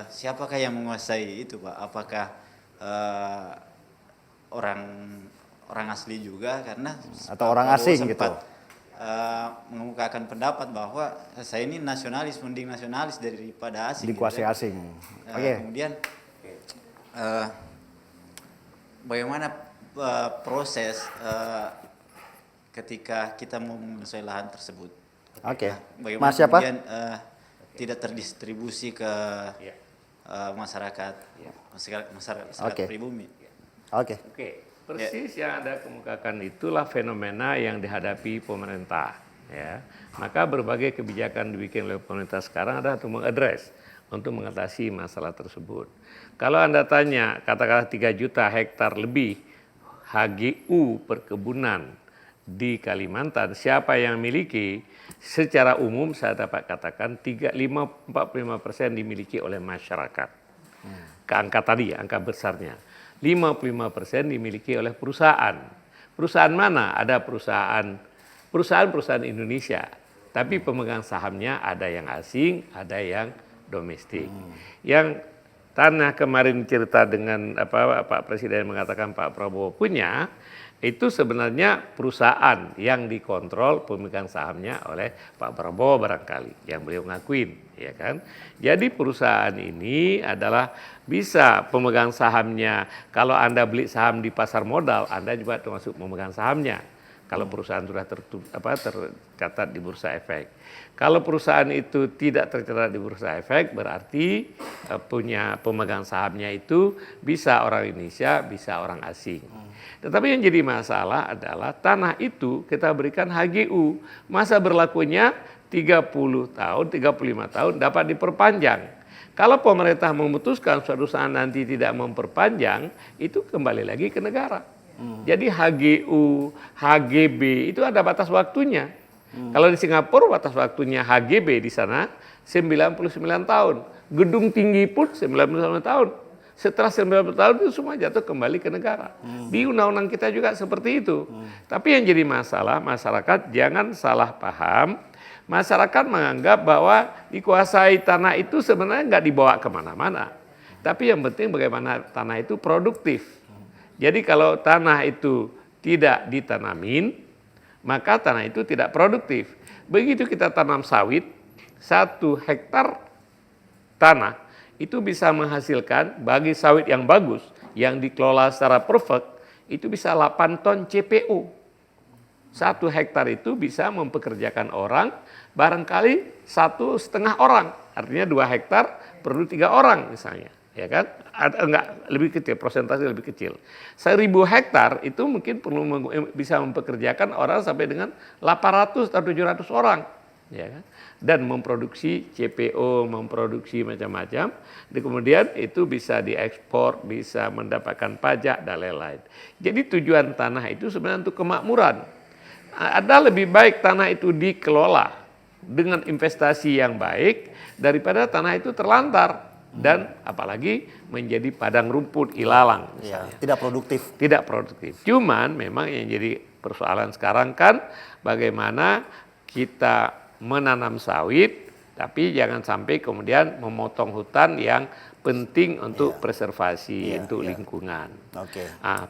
siapakah yang menguasai itu Pak? Apakah orang asli juga karena atau orang asing gitu mengemukakan pendapat bahwa saya ini nasionalis, mending nasionalis daripada asing. Dikuasai gitu, asing. Kemudian bagaimana proses ketika kita mau menguasai lahan tersebut. Oke. Bagaimana Mas siapa? kemudian tidak terdistribusi ke masyarakat, masyarakat pribumi. Oke. Persis yang Anda kemukakan itulah fenomena yang dihadapi pemerintah. Ya, maka berbagai kebijakan dibikin oleh pemerintah sekarang adalah untuk mengadres, untuk mengatasi masalah tersebut. Kalau Anda tanya, katakanlah 3 juta hektar lebih HGU perkebunan di Kalimantan, siapa yang miliki? Secara umum saya dapat katakan 45% dimiliki oleh masyarakat. Ke angka tadi, angka besarnya. 55% dimiliki oleh perusahaan. Perusahaan mana? Ada perusahaan Indonesia, tapi pemegang sahamnya ada yang asing, ada yang domestik. Yang tanah kemarin cerita dengan Pak Presiden mengatakan Pak Prabowo punya, itu sebenarnya perusahaan yang dikontrol pemegang sahamnya oleh Pak Prabowo barangkali, yang beliau ngakuin, ya kan? Jadi perusahaan ini adalah bisa pemegang sahamnya. Kalau Anda beli saham di pasar modal, Anda juga termasuk pemegang sahamnya. Kalau perusahaan sudah tercatat di Bursa Efek. Kalau perusahaan itu tidak tercatat di Bursa Efek, berarti punya pemegang sahamnya itu bisa orang Indonesia, bisa orang asing. Tetapi yang jadi masalah adalah tanah itu kita berikan HGU. Masa berlakunya 30 tahun, 35 tahun dapat diperpanjang. Kalau pemerintah memutuskan suatu saat nanti tidak memperpanjang, itu kembali lagi ke negara. Jadi HGU, HGB itu ada batas waktunya. Kalau di Singapura batas waktunya HGB di sana 99 tahun. Gedung tinggi pun 99 tahun. Setelah 90 tahun itu semua jatuh kembali ke negara. Di undang-undang kita juga seperti itu. Tapi yang jadi masalah, masyarakat jangan salah paham. Masyarakat menganggap bahwa dikuasai tanah itu sebenarnya nggak dibawa kemana-mana. Tapi yang penting bagaimana tanah itu produktif. Jadi kalau tanah itu tidak ditanamin, maka tanah itu tidak produktif. Begitu kita tanam sawit, 1 hektar tanah itu bisa menghasilkan bagi sawit yang bagus, yang dikelola secara perfect, itu bisa 8 ton CPO. 1 hektar itu bisa mempekerjakan orang, barangkali 1,5 orang. Artinya 2 hektar perlu 3 orang misalnya. Ya kan? Enggak, lebih kecil, persentase lebih kecil. 1.000 hektar itu mungkin perlu bisa mempekerjakan orang sampai dengan 800 atau 700 orang. Ya kan? Dan memproduksi CPO, memproduksi macam-macam, dan kemudian itu bisa diekspor, bisa mendapatkan pajak dan lain-lain. Jadi tujuan tanah itu sebenarnya untuk kemakmuran. Ada lebih baik tanah itu dikelola dengan investasi yang baik daripada tanah itu terlantar dan apalagi menjadi padang rumput ilalang misalnya. Tidak produktif. Tidak produktif. Cuman memang yang jadi persoalan sekarang kan bagaimana kita menanam sawit, tapi jangan sampai kemudian memotong hutan yang penting untuk preservasi, untuk lingkungan.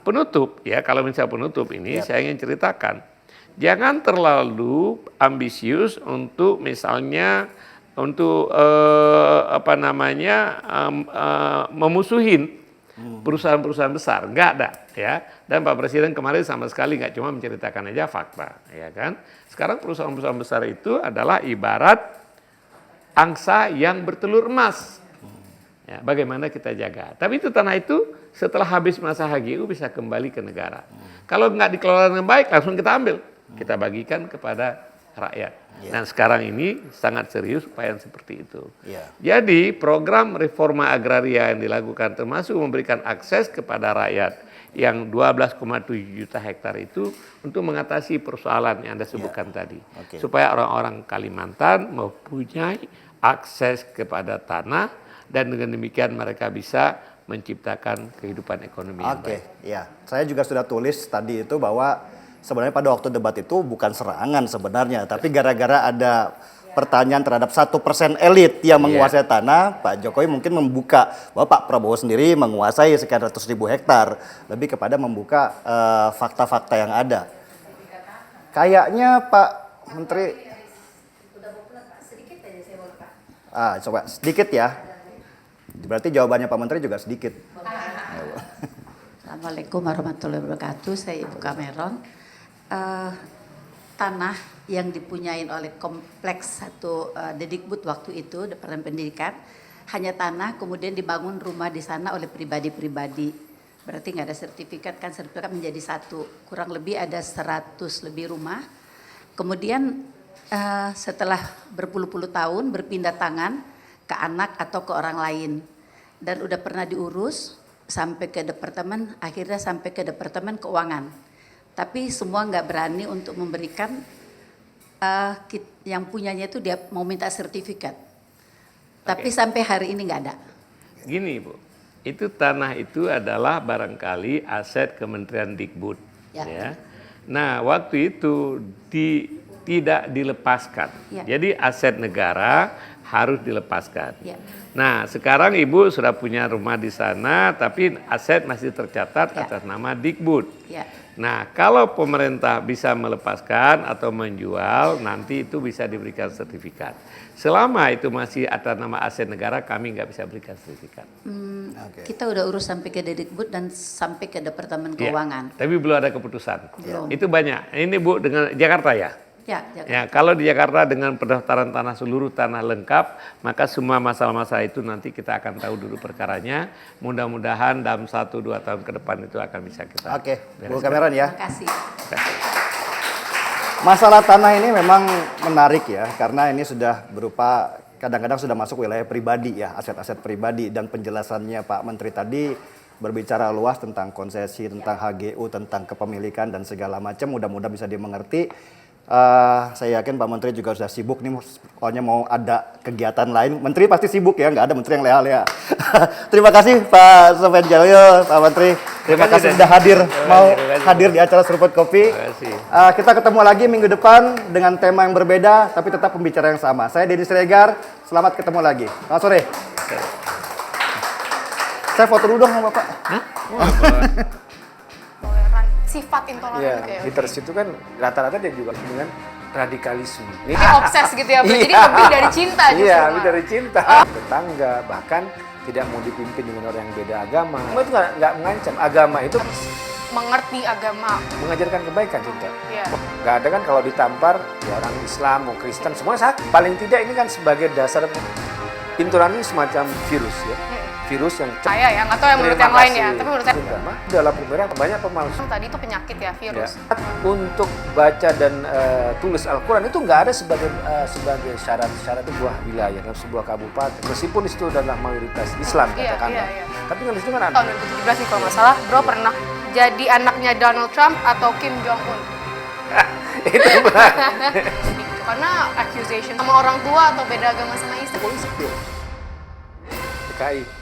Penutup, ya kalau misalnya penutup ini saya ingin ceritakan, jangan terlalu ambisius untuk misalnya untuk memusuhin perusahaan-perusahaan besar, nggak ada ya. Dan Pak Presiden kemarin sama sekali nggak cuma menceritakan aja fakta, ya kan. Sekarang perusahaan-perusahaan besar itu adalah ibarat angsa yang bertelur emas. Ya, bagaimana kita jaga? Tapi itu tanah itu setelah habis masa HGU bisa kembali ke negara. Kalau nggak dikelola dengan baik langsung kita ambil, kita bagikan kepada rakyat. Dan sekarang ini sangat serius upaya seperti itu. Jadi program reforma agraria yang dilakukan termasuk memberikan akses kepada rakyat yang 12,7 juta hektar itu untuk mengatasi persoalan yang Anda sebutkan tadi. Supaya orang-orang Kalimantan mempunyai akses kepada tanah dan dengan demikian mereka bisa menciptakan kehidupan ekonomi yang baik. Ya, saya juga sudah tulis tadi itu bahwa sebenarnya pada waktu debat itu bukan serangan sebenarnya, tapi gara-gara ada pertanyaan terhadap 1% elit yang menguasai tanah, Pak Jokowi mungkin membuka bahwa Pak Prabowo sendiri menguasai sekian ratus ribu hektar, lebih kepada membuka fakta-fakta yang ada. Kayaknya Pak Menteri, coba sedikit ya, berarti jawabannya Pak Menteri juga sedikit. Assalamualaikum warahmatullahi wabarakatuh, saya Ibu Cameron. tanah yang dipunyain oleh kompleks satu Dedikbud waktu itu, Departemen Pendidikan, hanya tanah, kemudian dibangun rumah di sana oleh pribadi-pribadi. Berarti nggak ada sertifikat, kan sertifikat menjadi satu. Kurang lebih ada 100 lebih rumah. Kemudian setelah berpuluh-puluh tahun berpindah tangan ke anak atau ke orang lain. Dan udah pernah diurus sampai ke departemen, akhirnya sampai ke departemen keuangan. Tapi semua nggak berani untuk memberikan yang punyanya itu dia mau minta sertifikat. Tapi sampai hari ini nggak ada. Gini Bu, itu tanah itu adalah barangkali aset Kementerian Dikbud. Ya. Nah waktu itu tidak dilepaskan. Ya. Jadi aset negara harus dilepaskan. Ya. Nah sekarang Ibu sudah punya rumah di sana, tapi aset masih tercatat atas nama Dikbud. Ya. Nah kalau pemerintah bisa melepaskan atau menjual, nanti itu bisa diberikan sertifikat. Selama itu masih atas nama aset negara, kami nggak bisa berikan sertifikat. Kita udah urus sampai ke Dedikbud dan sampai ke Departemen Keuangan. Tapi belum ada keputusan. Belum. Itu banyak. Ini Bu dengan Jakarta ya? Ya, Jakarta. Ya, kalau di Jakarta dengan pendaftaran tanah seluruh tanah lengkap, maka semua masalah-masalah itu nanti kita akan tahu dulu perkaranya. Mudah-mudahan dalam 1-2 tahun ke depan itu akan bisa kita. Oke, Bu Kameran ya. Terima kasih. Masalah tanah ini memang menarik ya, karena ini sudah berupa kadang-kadang sudah masuk wilayah pribadi ya, aset-aset pribadi, dan penjelasannya Pak Menteri tadi berbicara luas tentang konsesi, tentang HGU, tentang kepemilikan dan segala macam. Mudah-mudahan bisa dimengerti. Saya yakin Pak Menteri juga sudah sibuk nih, pokoknya mau ada kegiatan lain. Menteri pasti sibuk ya, nggak ada Menteri yang leha-leha. Terima kasih Pak Sofian Jalil, Pak Menteri. Terima kasih sudah hadir, hadir di acara Seruput Kopi. Kita ketemu lagi minggu depan dengan tema yang berbeda, tapi tetap pembicara yang sama. Saya Denny Siregar, selamat ketemu lagi. Selamat sore. Saya foto dulu dong sama Bapak. Sifat intoleran Iya, gitu ya. haters itu kan rata-rata dia juga dengan radikalisme. Kayak obses gitu ya, Bro. Jadi lebih dari cinta justru. Iya, lebih dari cinta. Tetangga, bahkan tidak mau dipimpin dengan orang yang beda agama. Itu nggak mengancam. Agama itu Mengerti agama. mengajarkan kebaikan cinta. Iya. Nggak ada kan kalau ditampar, ya orang Islam, mau Kristen, semua sama. Paling tidak ini kan sebagai dasar intoleransi semacam virus ya. Virus yang Saya ya, nggak tahu yang menurut yang lain ya. Tapi menurut saya dalam pemerintah banyak pemalsuan. tadi itu penyakit ya, virus. Ya. Untuk baca dan tulis Al-Quran itu nggak ada sebagai syarat sebuah wilayah dalam sebuah kabupaten. Meskipun itu adalah mayoritas Islam katakanlah. Iya. Tapi kan di situ kan ada. Tahun 2017 nih kalau nggak salah, Bro pernah jadi anaknya Donald Trump atau Kim Jong Un. Itu Karena accusation sama orang tua atau beda agama sama istri. PKI.